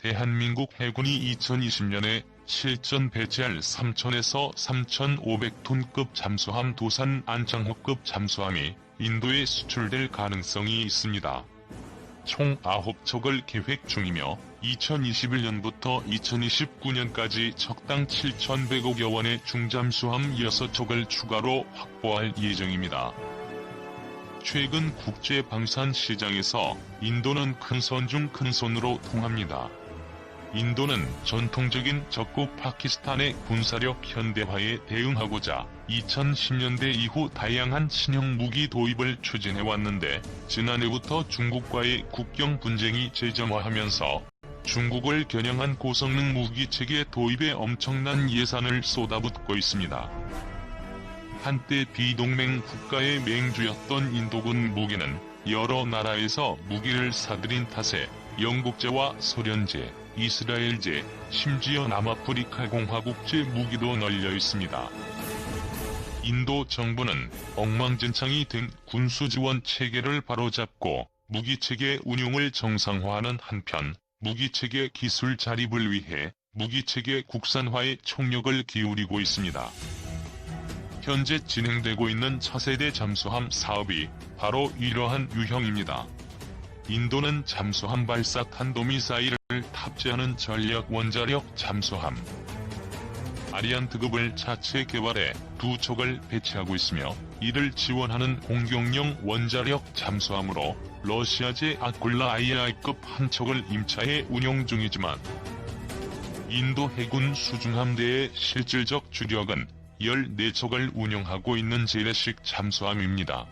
대한민국 해군이 2020년에 실전 배치할 3,000에서 3,500톤급 잠수함 도산 안창호급 잠수함이 인도에 수출될 가능성이 있습니다. 총 9척을 계획 중이며 2021년부터 2029년까지 척당 7,100억여 원의 중잠수함 6척을 추가로 확보할 예정입니다. 최근 국제방산 시장에서 인도는 큰손 중 큰손으로 통합니다. 인도는 전통적인 적국 파키스탄의 군사력 현대화에 대응하고자 2010년대 이후 다양한 신형 무기 도입을 추진해왔는데 지난해부터 중국과의 국경 분쟁이 재점화하면서 중국을 겨냥한 고성능 무기체계 도입에 엄청난 예산을 쏟아붓고 있습니다. 한때 비동맹 국가의 맹주였던 인도군 무기는 여러 나라에서 무기를 사들인 탓에 영국제와 소련제, 이스라엘제, 심지어 남아프리카 공화국제 무기도 널려 있습니다. 인도 정부는 엉망진창이 된 군수지원 체계를 바로잡고 무기체계 운용을 정상화하는 한편 무기체계 기술 자립을 위해 무기체계 국산화에 총력을 기울이고 있습니다. 현재 진행되고 있는 차세대 잠수함 사업이 바로 이러한 유형입니다. 인도는 잠수함 발사 탄도미사일을 탑재하는 전략 원자력 잠수함 아리안트급을 자체 개발해 2척을 배치하고 있으며 이를 지원하는 공격용 원자력 잠수함으로 러시아제 아굴라 II급 한 척을 임차해 운용 중이지만 인도 해군 수중함대의 실질적 주력은 14척을 운용하고 있는 재래식 잠수함입니다.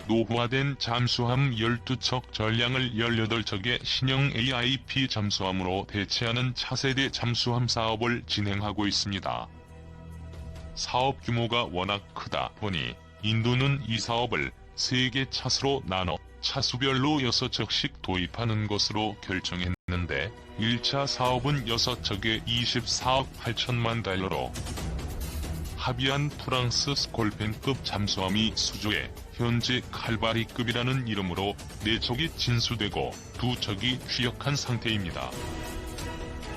노후화된 잠수함 12척 전량을 18척의 신형 AIP 잠수함으로 대체하는 차세대 잠수함 사업을 진행하고 있습니다. 사업 규모가 워낙 크다 보니 인도는 이 사업을 3개 차수로 나눠 차수별로 6척씩 도입하는 것으로 결정했는데 1차 사업은 6척에 24억 8천만 달러로 합의한 프랑스 스콜펜급 잠수함이 수주해 현재 칼바리급이라는 이름으로 4척이 진수되고 2척이 취역한 상태입니다.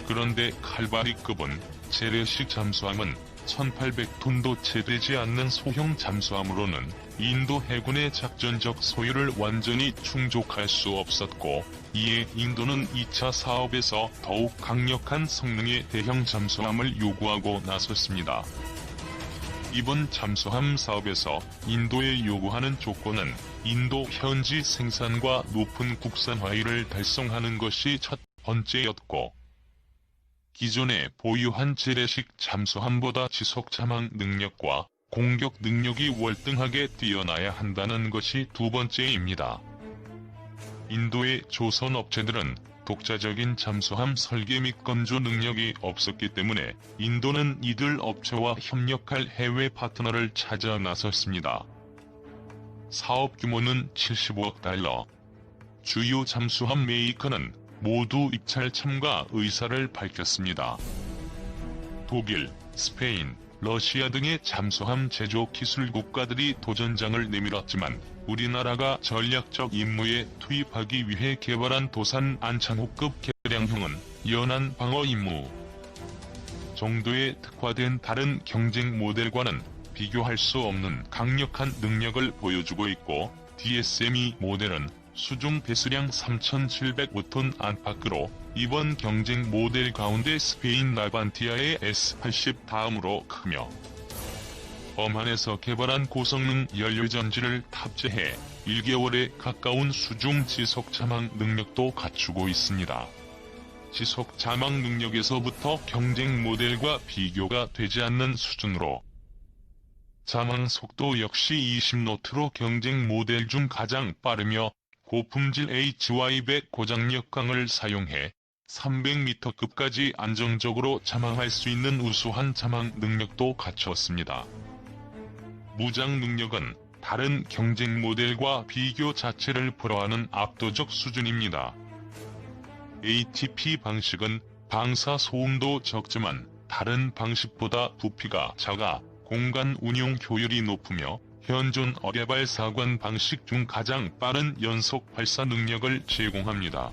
그런데 칼바리급은 재래식 잠수함은 1,800톤도 채 되지 않는 소형 잠수함으로는 인도 해군의 작전적 소유를 완전히 충족할 수 없었고 이에 인도는 2차 사업에서 더욱 강력한 성능의 대형 잠수함을 요구하고 나섰습니다. 이번 잠수함 사업에서 인도에 요구하는 조건은 인도 현지 생산과 높은 국산화율을 달성하는 것이 첫 번째였고 기존에 보유한 재래식 잠수함보다 지속 잠항 능력과 공격 능력이 월등하게 뛰어나야 한다는 것이 두 번째입니다. 인도의 조선 업체들은 독자적인 잠수함 설계 및 건조 능력이 없었기 때문에 인도는 이들 업체와 협력할 해외 파트너를 찾아 나섰습니다. 사업 규모는 75억 달러. 주요 잠수함 메이커는 모두 입찰 참가 의사를 밝혔습니다. 독일, 스페인, 러시아 등의 잠수함 제조 기술 국가들이 도전장을 내밀었지만 우리나라가 전략적 임무에 투입하기 위해 개발한 도산 안창호급 개량형은 연안 방어 임무 정도에 특화된 다른 경쟁 모델과는 비교할 수 없는 강력한 능력을 보여주고 있고 DSME 모델은 수중 배수량 3,705톤 안팎으로 이번 경쟁 모델 가운데 스페인 나반티아의 S80 다음으로 크며 엄한에서 개발한 고성능 연료전지를 탑재해 1개월에 가까운 수중 지속 잠항 능력도 갖추고 있습니다. 지속 잠항 능력에서부터 경쟁 모델과 비교가 되지 않는 수준으로 잠항 속도 역시 20노트로 경쟁 모델 중 가장 빠르며 고품질 HY100 고장력 강을 사용해 300m급까지 안정적으로 잠항할 수 있는 우수한 잠항 능력도 갖췄습니다. 무장 능력은 다른 경쟁 모델과 비교 자체를 불허하는 압도적 수준입니다. ATP 방식은 방사 소음도 적지만 다른 방식보다 부피가 작아 공간 운용 효율이 높으며 현존 어뢰발 사관 방식 중 가장 빠른 연속 발사 능력을 제공합니다.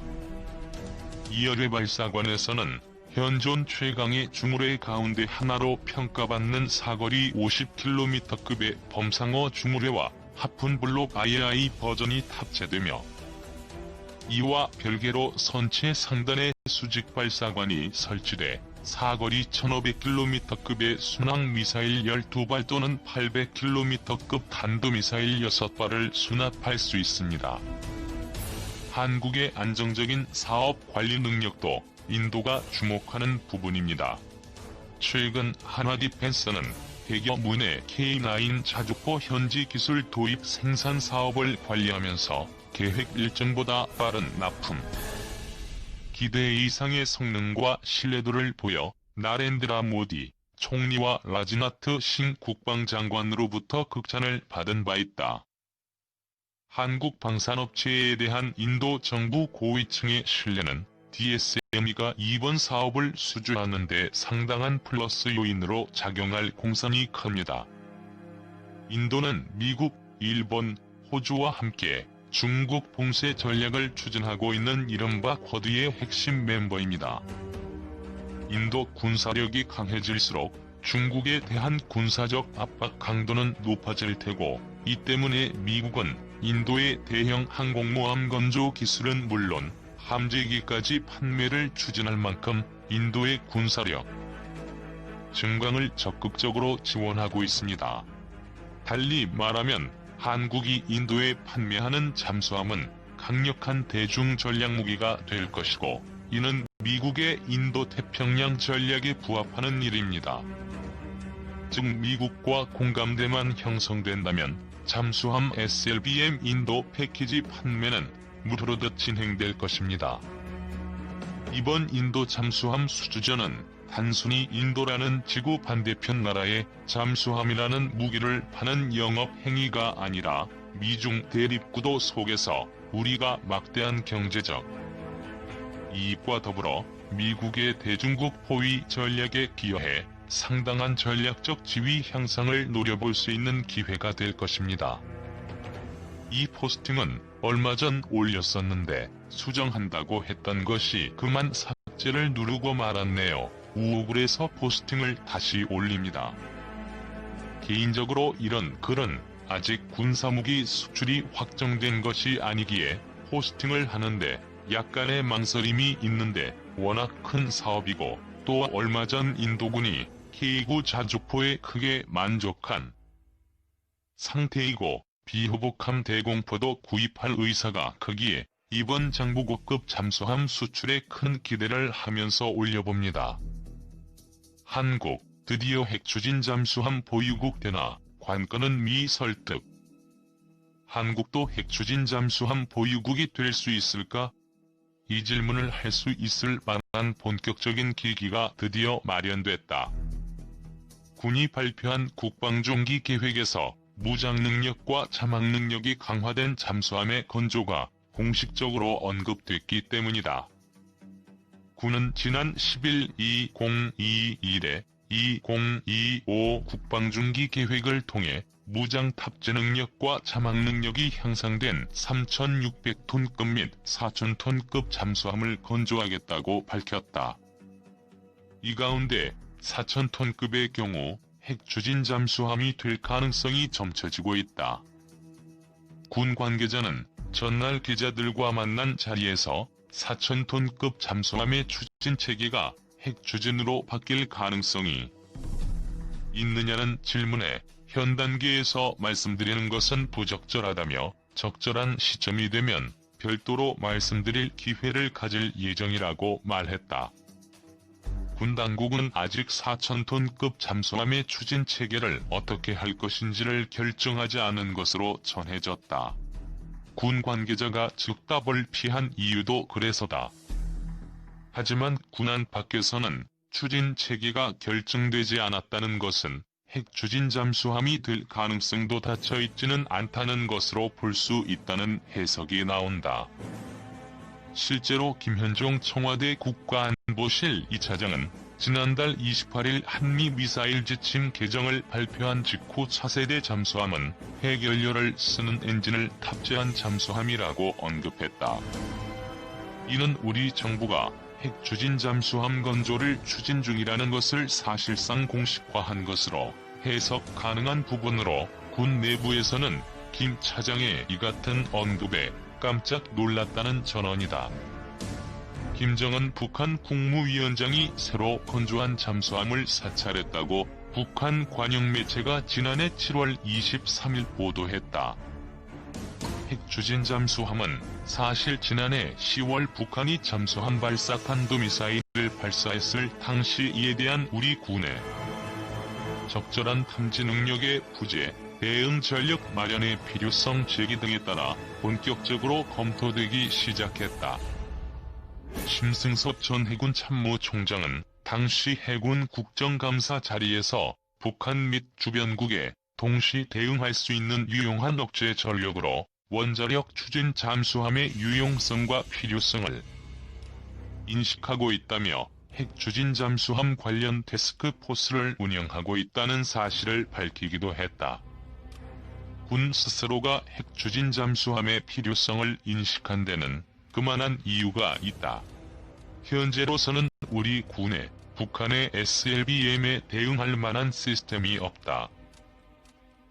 이열의 발사관에서는 현존 최강의 중후뢰 가운데 하나로 평가받는 사거리 50km급의 범상어 중후뢰와 하푼블록 II 버전이 탑재되며, 이와 별개로 선체 상단에 수직 발사관이 설치돼 사거리 1500km급의 순항 미사일 12발 또는 800km급 탄도미사일 6발을 수납할 수 있습니다. 한국의 안정적인 사업 관리 능력도 인도가 주목하는 부분입니다. 최근 한화디펜스는 100여 문의 K9 자주포 현지 기술 도입 생산 사업을 관리하면서 계획 일정보다 빠른 납품, 기대 이상의 성능과 신뢰도를 보여 나렌드라 모디 총리와 라지나트 싱 국방장관으로부터 극찬을 받은 바 있다. 한국 방산업체에 대한 인도 정부 고위층의 신뢰는 DSME가 이번 사업을 수주하는 데 상당한 플러스 요인으로 작용할 공산이 큽니다. 인도는 미국, 일본, 호주와 함께 중국 봉쇄 전략을 추진하고 있는 이른바 쿼드의 핵심 멤버입니다. 인도 군사력이 강해질수록 중국에 대한 군사적 압박 강도는 높아질 테고, 이 때문에 미국은 인도의 대형 항공모함 건조 기술은 물론 함재기까지 판매를 추진할 만큼 인도의 군사력 증강을 적극적으로 지원하고 있습니다. 달리 말하면 한국이 인도에 판매하는 잠수함은 강력한 대중 전략무기가 될 것이고, 이는 미국의 인도 태평양 전략에 부합하는 일입니다. 즉 미국과 공감대만 형성된다면 잠수함 SLBM 인도 패키지 판매는 무르르듯 진행될 것입니다. 이번 인도 잠수함 수주전은 단순히 인도라는 지구 반대편 나라에 잠수함이라는 무기를 파는 영업 행위가 아니라 미중 대립구도 속에서 우리가 막대한 경제적 이익과 더불어 미국의 대중국 포위 전략에 기여해 상당한 전략적 지위 향상을 노려볼 수 있는 기회가 될 것입니다. 이 포스팅은 얼마 전 올렸었는데 수정한다고 했던 것이 그만 삭제를 누르고 말았네요. 우울해서 포스팅을 다시 올립니다. 개인적으로 이런 글은 아직 군사무기 수출이 확정된 것이 아니기에 포스팅을 하는데 약간의 망설임이 있는데, 워낙 큰 사업이고 또 얼마 전 인도군이 K9 자주포에 크게 만족한 상태이고 비호복함 대공포도 구입할 의사가 크기에 이번 장보고급 잠수함 수출에 큰 기대를 하면서 올려봅니다. 한국, 드디어 핵추진 잠수함 보유국 되나, 관건은 미 설득. 한국도 핵추진 잠수함 보유국이 될 수 있을까? 이 질문을 할 수 있을 만한 본격적인 계기가 드디어 마련됐다. 군이 발표한 국방종기 계획에서 무장 능력과 자막 능력이 강화된 잠수함의 건조가 공식적으로 언급됐기 때문이다. 군은 지난 10일 2021에 2025 국방중기 계획을 통해 무장 탑재 능력과 자막 능력이 향상된 3,600톤급 및 4,000톤급 잠수함을 건조하겠다고 밝혔다. 이 가운데 4,000톤급의 경우 핵추진 잠수함이 될 가능성이 점쳐지고 있다. 군 관계자는 전날 기자들과 만난 자리에서 4,000톤급 잠수함의 추진 체계가 핵추진으로 바뀔 가능성이 있느냐는 질문에 현 단계에서 말씀드리는 것은 부적절하다며, 적절한 시점이 되면 별도로 말씀드릴 기회를 가질 예정이라고 말했다. 군 당국은 아직 4,000톤급 잠수함의 추진 체계를 어떻게 할 것인지를 결정하지 않은 것으로 전해졌다. 군 관계자가 즉답을 피한 이유도 그래서다. 하지만 군 안팎에서는 추진 체계가 결정되지 않았다는 것은 핵추진 잠수함이 될 가능성도 닫혀있지는 않다는 것으로 볼 수 있다는 해석이 나온다. 실제로 김현종 청와대 국가안보실 2차장은 지난달 28일 한미 미사일 지침 개정을 발표한 직후 차세대 잠수함은 핵연료를 쓰는 엔진을 탑재한 잠수함이라고 언급했다. 이는 우리 정부가 핵 추진 잠수함 건조를 추진 중이라는 것을 사실상 공식화한 것으로 해석 가능한 부분으로 군 내부에서는 김 차장의 이 같은 언급에 깜짝 놀랐다는 전언이다. 김정은 북한 국무위원장이 새로 건조한 잠수함을 사찰했다고 북한 관영 매체가 지난해 7월 23일 보도했다. 핵 추진 잠수함은 사실 지난해 10월 북한이 잠수함 발사 탄도미사일을 발사했을 당시 이에 대한 우리 군의 적절한 탐지 능력의 부재, 대응 전력 마련의 필요성 제기 등에 따라 본격적으로 검토되기 시작했다. 심승섭 전 해군 참모총장은 당시 해군 국정감사 자리에서 북한 및 주변국에 동시 대응할 수 있는 유용한 억제 전력으로 원자력 추진 잠수함의 유용성과 필요성을 인식하고 있다며 핵 추진 잠수함 관련 태스크포스를 운영하고 있다는 사실을 밝히기도 했다. 군 스스로가 핵 추진 잠수함의 필요성을 인식한 데는 그만한 이유가 있다. 현재로서는 우리 군에 북한의 SLBM에 대응할 만한 시스템이 없다.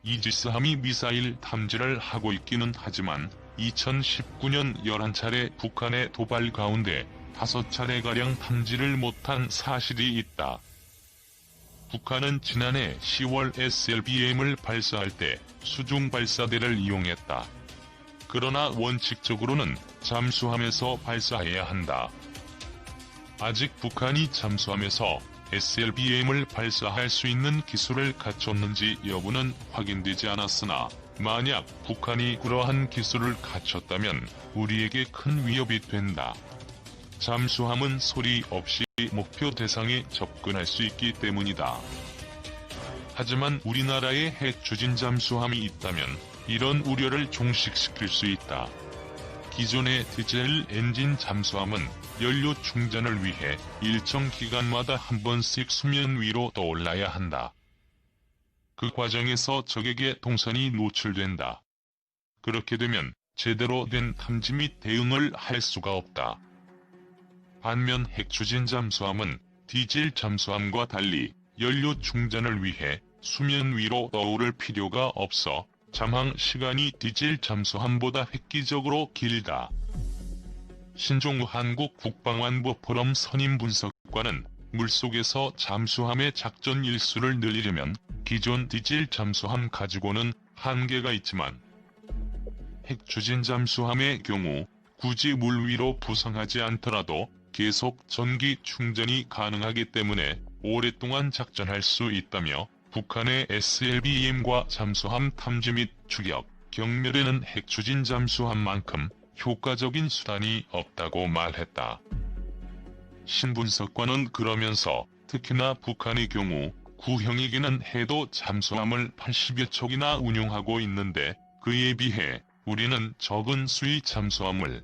이지스함이 미사일 탐지를 하고 있기는 하지만 2019년 11차례 북한의 도발 가운데 5차례가량 탐지를 못한 사실이 있다. 북한은 지난해 10월 SLBM을 발사할 때 수중 발사대를 이용했다. 그러나 원칙적으로는 잠수함에서 발사해야 한다. 아직 북한이 잠수함에서 SLBM을 발사할 수 있는 기술을 갖췄는지 여부는 확인되지 않았으나 만약 북한이 그러한 기술을 갖췄다면 우리에게 큰 위협이 된다. 잠수함은 소리 없이 목표 대상에 접근할 수 있기 때문이다. 하지만 우리나라에 핵 추진 잠수함이 있다면 이런 우려를 종식시킬 수 있다. 기존의 디젤 엔진 잠수함은 연료 충전을 위해 일정 기간마다 한 번씩 수면 위로 떠올라야 한다. 그 과정에서 적에게 동선이 노출된다. 그렇게 되면 제대로 된 탐지 및 대응을 할 수가 없다. 반면 핵 추진 잠수함은 디젤 잠수함과 달리 연료 충전을 위해 수면 위로 떠오를 필요가 없어 잠항 시간이 디젤 잠수함보다 획기적으로 길다. 신종우 한국 국방안보 포럼 선임 분석관은 물속에서 잠수함의 작전 일수를 늘리려면 기존 디젤 잠수함 가지고는 한계가 있지만 핵 추진 잠수함의 경우 굳이 물 위로 부상하지 않더라도 계속 전기 충전이 가능하기 때문에 오랫동안 작전할 수 있다며 북한의 SLBM과 잠수함 탐지 및 추격, 경멸에는 핵 추진 잠수함만큼 효과적인 수단이 없다고 말했다. 신 분석관은 그러면서 특히나 북한의 경우 구형이기는 해도 잠수함을 80여 척이나 운용하고 있는데 그에 비해 우리는 적은 수의 잠수함을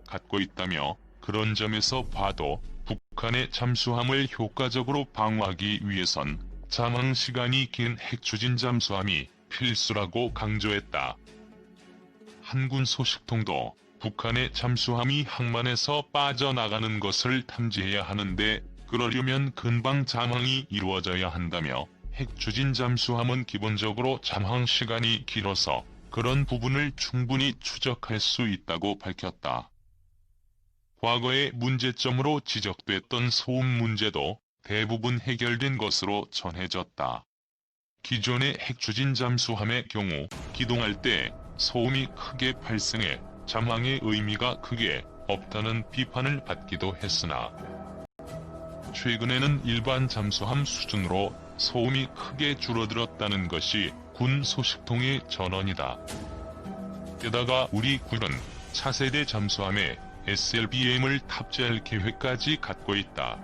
갖고 있다며 그런 점에서 봐도 북한의 잠수함을 효과적으로 방어하기 위해선 잠항 시간이 긴 핵 추진 잠수함이 필수라고 강조했다. 한군 소식통도 북한의 잠수함이 항만에서 빠져나가는 것을 탐지해야 하는데 그러려면 근방 잠항이 이루어져야 한다며 핵 추진 잠수함은 기본적으로 잠항 시간이 길어서 그런 부분을 충분히 추적할 수 있다고 밝혔다. 과거의 문제점으로 지적됐던 소음 문제도 대부분 해결된 것으로 전해졌다. 기존의 핵 추진 잠수함의 경우 기동할 때 소음이 크게 발생해 잠항의 의미가 크게 없다는 비판을 받기도 했으나 최근에는 일반 잠수함 수준으로 소음이 크게 줄어들었다는 것이 군 소식통의 전언이다. 게다가 우리 군은 차세대 잠수함에 SLBM을 탑재할 계획까지 갖고 있다.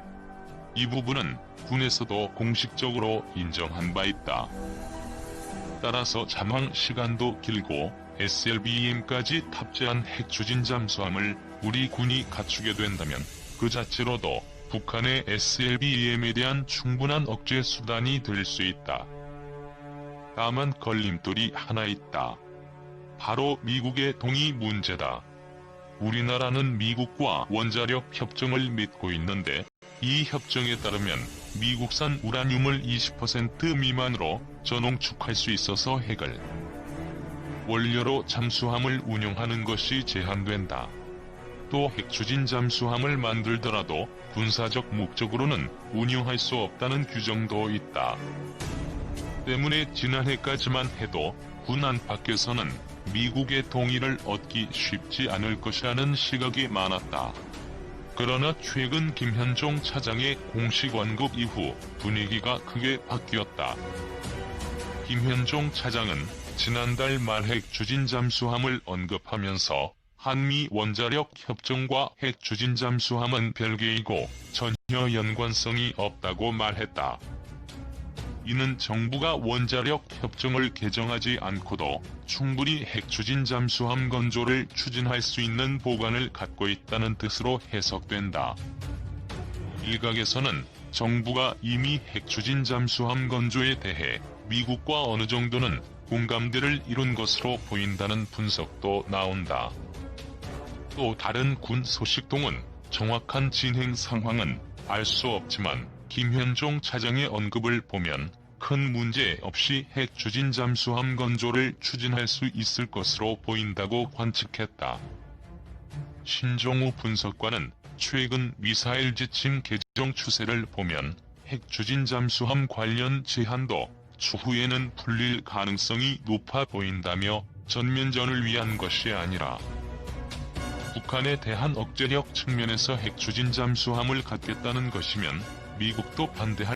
이 부분은 군에서도 공식적으로 인정한 바 있다. 따라서 잠항 시간도 길고 SLBM까지 탑재한 핵 추진 잠수함을 우리 군이 갖추게 된다면 그 자체로도 북한의 SLBM에 대한 충분한 억제 수단이 될 수 있다. 다만 걸림돌이 하나 있다. 바로 미국의 동의 문제다. 우리나라는 미국과 원자력 협정을 맺고 있는데, 이 협정에 따르면 미국산 우라늄을 20% 미만으로 전홍축할 수 있어서 핵을 원료로 잠수함을 운용하는 것이 제한된다. 또 핵추진 잠수함을 만들더라도 군사적 목적으로는 운용할 수 없다는 규정도 있다. 때문에 지난해까지만 해도 군 안팎에서는 미국의 동의를 얻기 쉽지 않을 것이라는 시각이 많았다. 그러나 최근 김현종 차장의 공식 언급 이후 분위기가 크게 바뀌었다. 김현종 차장은 지난달 말 핵추진 잠수함을 언급하면서 한미 원자력 협정과 핵추진 잠수함은 별개이고 전혀 연관성이 없다고 말했다. 이는 정부가 원자력 협정을 개정하지 않고도 충분히 핵추진 잠수함 건조를 추진할 수 있는 보관을 갖고 있다는 뜻으로 해석된다. 일각에서는 정부가 이미 핵추진 잠수함 건조에 대해 미국과 어느 정도는 공감대를 이룬 것으로 보인다는 분석도 나온다. 또 다른 군 소식통은 정확한 진행 상황은 알 수 없지만 김현종 차장의 언급을 보면 큰 문제 없이 핵추진 잠수함 건조를 추진할 수 있을 것으로 보인다고 관측했다. 신종우 분석관은 최근 미사일 지침 개정 추세를 보면 핵추진 잠수함 관련 제한도 추후에는 풀릴 가능성이 높아 보인다며 전면전을 위한 것이 아니라 북한에 대한 억제력 측면에서 핵추진 잠수함을 갖겠다는 것이면 미국도 반대할